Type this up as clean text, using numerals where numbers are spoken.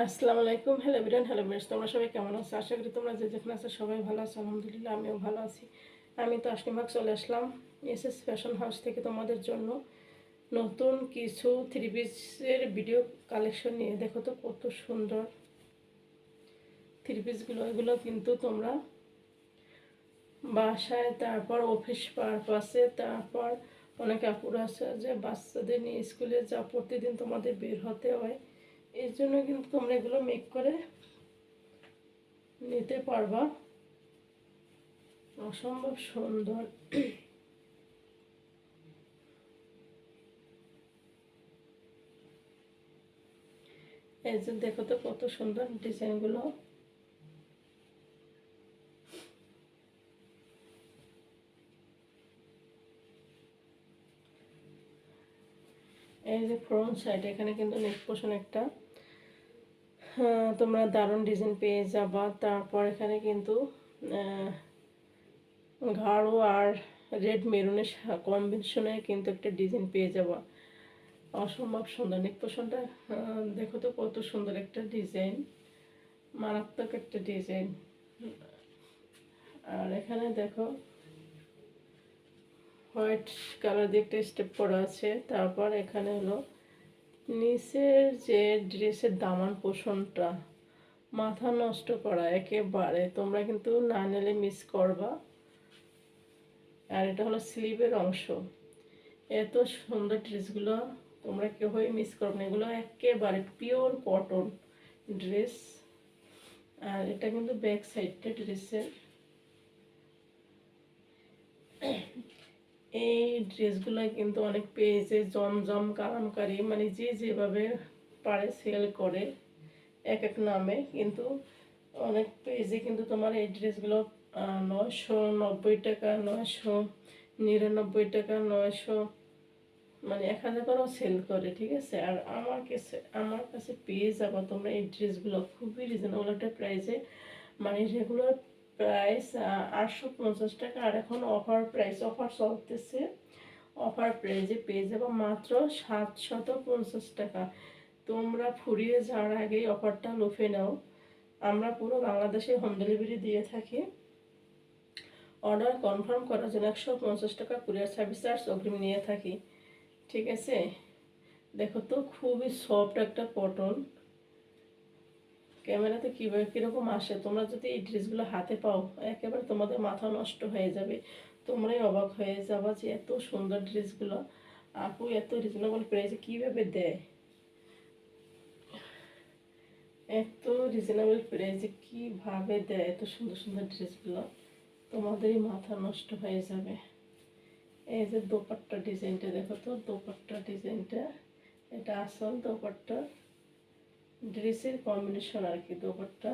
আসসালামু আলাইকুম। Hello বিরান, hello বেশ, তোমরা সবাই কেমন আছো? আশা করি তোমরা যে যেখানে আছো সবাই ভালো আছো। আলহামদুলিল্লাহ আমিও ভালো আছি। আমি তো আশনিমাক চলে আসলাম এসএস ফ্যাশন হাউস থেকে তোমাদের জন্য নতুন কিছু থ্রি পিসের ভিডিও কালেকশন নিয়ে। দেখো তো কত সুন্দর থ্রি পিসগুলো। এগুলো কিন্তু তোমরা বাসায়, তারপর অফিস পারপাসে, তারপর অনেক আপুরা আছে যে বাচ্চাদের নিয়ে স্কুলে যা প্রতিদিন তোমাদের বের হতে হয়, এর জন্য কিন্তু তোমরা এগুলো মেক করে নিতে পারবা। অসম্ভব সুন্দর। এই যে দেখো তো কত সুন্দর ডিজাইনগুলো। এই যে ফ্রন্ট সাইড, এখানে কিন্তু নেক পোর্শন একটা তোমরা দারুণ ডিজাইন পেয়ে যাবা। তারপর এখানে কিন্তু গাঢ় আর রেড মেরুনের কম্বিনেশনে কিন্তু একটা ডিজাইন পেয়ে যাবা। অসম্ভব সুন্দর নেক পোর্শনটা। দেখো তো কত সুন্দর একটা ডিজাইন, মারাত্মক একটা ডিজাইন। আর এখানে দেখো হোয়াইট কালার দিয়ে একটা স্টেপ করা আছে। তারপর এখানে হলো নিচের যে ড্রেসের দামান পোষণটা মাথা নষ্ট করা একেবারে, তোমরা কিন্তু না নিলে মিস করবা। আর এটা হলো স্লিভের অংশ। এত সুন্দর ড্রেসগুলো তোমরা কেউই মিস করবে না। এগুলো একেবারে পিওর কটন ড্রেস। আর এটা কিন্তু ব্যাক সাইডটা ড্রেসের। এই ড্রেসগুলো কিন্তু অনেক পেজে জমজম কালামকারি, মানে যে যেভাবে পারে সেল করে এক এক নামে, কিন্তু অনেক পেজে কিন্তু তোমার এই ড্রেসগুলো 990 টাকা, 999 টাকা, 900, মানে 1000 করেও সেল করে, ঠিক আছে। আর আমার কাছে পেয়ে যাবো তোমরা এই ড্রেসগুলো খুবই রিজনেবল একটা প্রাইসে। মানে রেগুলার প্রাইস 850 টাকা, আর এখন অফার চলতেছে। অফার প্রাইসে পেয়ে যাবো মাত্র 750 টাকা। তোমরা ফুরিয়ে যাওয়ার আগেই অফারটা লুফে নাও। আমরা পুরো বাংলাদেশে হোম ডেলিভারি দিয়ে থাকি। অর্ডার কনফার্ম করার জন্য 150 টাকা কুরিয়ার সার্ভিস চার্জ অগ্রিম নিয়ে থাকি, ঠিক আছে। দেখো তো খুবই সফট একটা কটন। ক্যামেরাতে কীভাবে কীরকম আসে, তোমরা যদি এই ড্রেসগুলো হাতে পাও একেবারে তোমাদের মাথা নষ্ট হয়ে যাবে। তোমরাই অবাক হয়ে যাবা যে এত সুন্দর ড্রেসগুলো আপু এত রিজনেবল প্রাইসে কীভাবে দেয়। এত রিজনেবল প্রাইসে কীভাবে দেয় এত সুন্দর সুন্দর ড্রেসগুলো, তোমাদেরই মাথা নষ্ট হয়ে যাবে। এই যে দোপাট্টা ডিজাইনটা দেখো তো, দোপাট্টা ডিজাইনটা, এটা আসল দোপাট্টা ড্রেসের কম্বিনেশন আর কি। দোপাট্টা